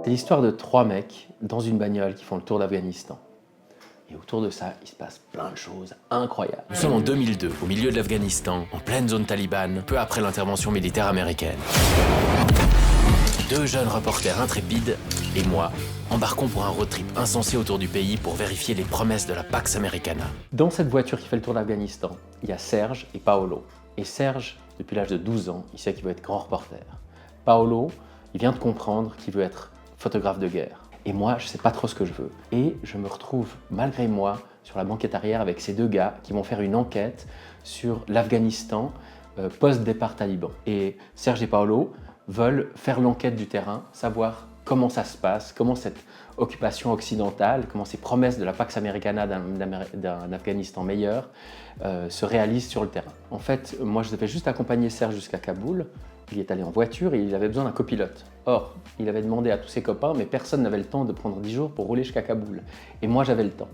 C'est l'histoire de 3 mecs dans une bagnole qui font le tour d'Afghanistan. Et autour de ça, il se passe plein de choses incroyables. Nous sommes en 2002, au milieu de l'Afghanistan, en pleine zone talibane, peu après l'intervention militaire américaine. 2 jeunes reporters intrépides et moi embarquons pour un road trip insensé autour du pays pour vérifier les promesses de la Pax Americana. Dans cette voiture qui fait le tour d'Afghanistan, il y a Serge et Paolo. Et Serge, depuis l'âge de 12 ans, il sait qu'il veut être grand reporter. Paolo, il vient de comprendre qu'il veut être photographe de guerre. Et moi, je ne sais pas trop ce que je veux. Et je me retrouve, malgré moi, sur la banquette arrière avec ces 2 gars qui vont faire une enquête sur l'Afghanistan post-départ taliban. Et Serge et Paolo veulent faire l'enquête du terrain, savoir comment ça se passe, comment cette occupation occidentale, comment ces promesses de la Pax Americana d'un Afghanistan meilleur se réalisent sur le terrain. En fait, moi, je devais juste accompagner Serge jusqu'à Kaboul. Il est allé en voiture et il avait besoin d'un copilote. Or, il avait demandé à tous ses copains, mais personne n'avait le temps de prendre 10 jours pour rouler jusqu'à Kaboul. Et moi, j'avais le temps.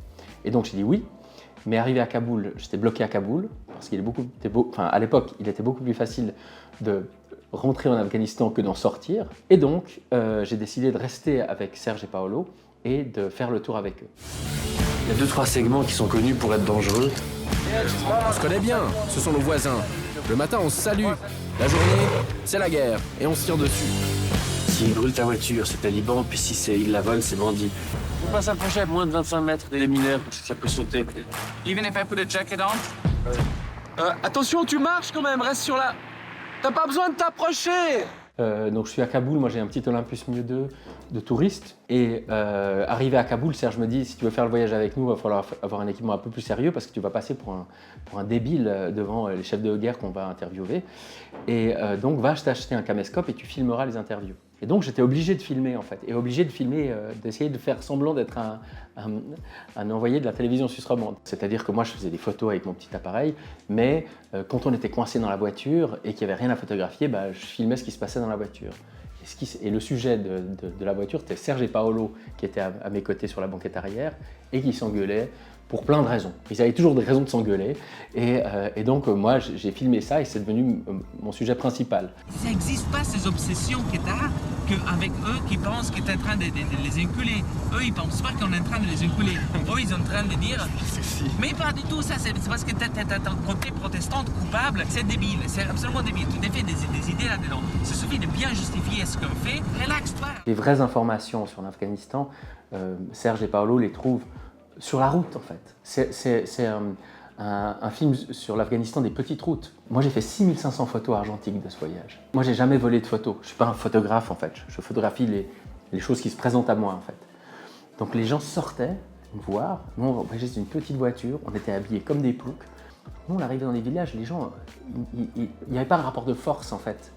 Et donc, j'ai dit oui. Mais arrivé à Kaboul, j'étais bloqué à Kaboul, parce à l'époque, il était beaucoup plus facile de rentrer en Afghanistan que d'en sortir. Et donc, j'ai décidé de rester avec Serge et Paolo et de faire le tour avec eux. Il y a 2-3 segments qui sont connus pour être dangereux. On se connaît bien, ce sont nos voisins. Le matin, on se salue. La journée, c'est la guerre et on se tire dessus. S'ils brûlent ta voiture, c'est taliban, puis si ils la volent, c'est bandit. Faut pas s'approcher à moins de 25 mètres des mineurs, parce que ça peut sauter. Even if I put a jacket on? Attention, tu marches quand même, reste sur la... T'as pas besoin de t'approcher! Donc je suis à Kaboul, moi j'ai un petit Olympus Mieux 2 de touriste. Et arrivé à Kaboul, Serge me dit, si tu veux faire le voyage avec nous, il va falloir avoir un équipement un peu plus sérieux parce que tu vas passer pour un débile devant les chefs de guerre qu'on va interviewer. Et donc va t'acheter un caméscope et tu filmeras les interviews. Et donc j'étais obligé de filmer en fait, et obligé de filmer, d'essayer de faire semblant d'être un envoyé de la télévision suisse romande. C'est-à-dire que moi je faisais des photos avec mon petit appareil, mais quand on était coincé dans la voiture et qu'il n'y avait rien à photographier, je filmais ce qui se passait dans la voiture. Et le sujet de la voiture, c'était Serge et Paolo qui étaient à mes côtés sur la banquette arrière et qui s'engueulaient pour plein de raisons. Ils avaient toujours des raisons de s'engueuler et donc moi j'ai filmé ça et c'est devenu mon sujet principal. Ça n'existe pas ces obsessions que tu as qu'avec eux qui pensent que tu es en train de les inculer. Eux ils pensent pas qu'on est en train de les inculer. Eux ils sont en train de dire mais pas du tout ça, c'est parce que tu as ton côté protestante coupable, c'est débile, c'est absolument débile. Tu t'es fait des idées là-dedans. Il suffit de bien justifier ce qu'on fait, relaxe-toi. Les vraies informations sur l'Afghanistan, Serge et Paolo les trouvent sur la route en fait. C'est un film sur l'Afghanistan des petites routes. Moi j'ai fait 6500 photos argentiques de ce voyage. Moi j'ai jamais volé de photos, je suis pas un photographe en fait, je photographie les choses qui se présentent à moi en fait. Donc les gens sortaient me voir, nous on voyageait dans une petite voiture, on était habillés comme des ploucs. Nous on arrivait dans les villages, les gens, il n'y avait pas un rapport de force en fait.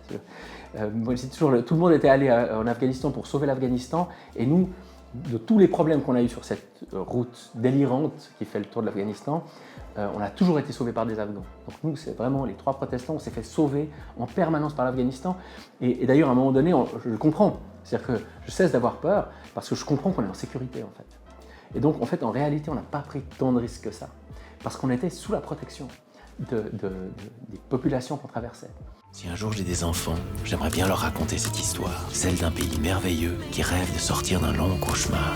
Moi, tout le monde était allé en Afghanistan pour sauver l'Afghanistan et nous, de tous les problèmes qu'on a eu sur cette route délirante qui fait le tour de l'Afghanistan, on a toujours été sauvés par des Afghans. Donc nous, c'est vraiment les 3 protestants, on s'est fait sauver en permanence par l'Afghanistan. Et d'ailleurs, à un moment donné, je le comprends. C'est-à-dire que je cesse d'avoir peur parce que je comprends qu'on est en sécurité en fait. Et donc, en fait, en réalité, on n'a pas pris tant de risques que ça. Parce qu'on était sous la protection des populations qu'on traversait. Si un jour j'ai des enfants, j'aimerais bien leur raconter cette histoire, celle d'un pays merveilleux qui rêve de sortir d'un long cauchemar.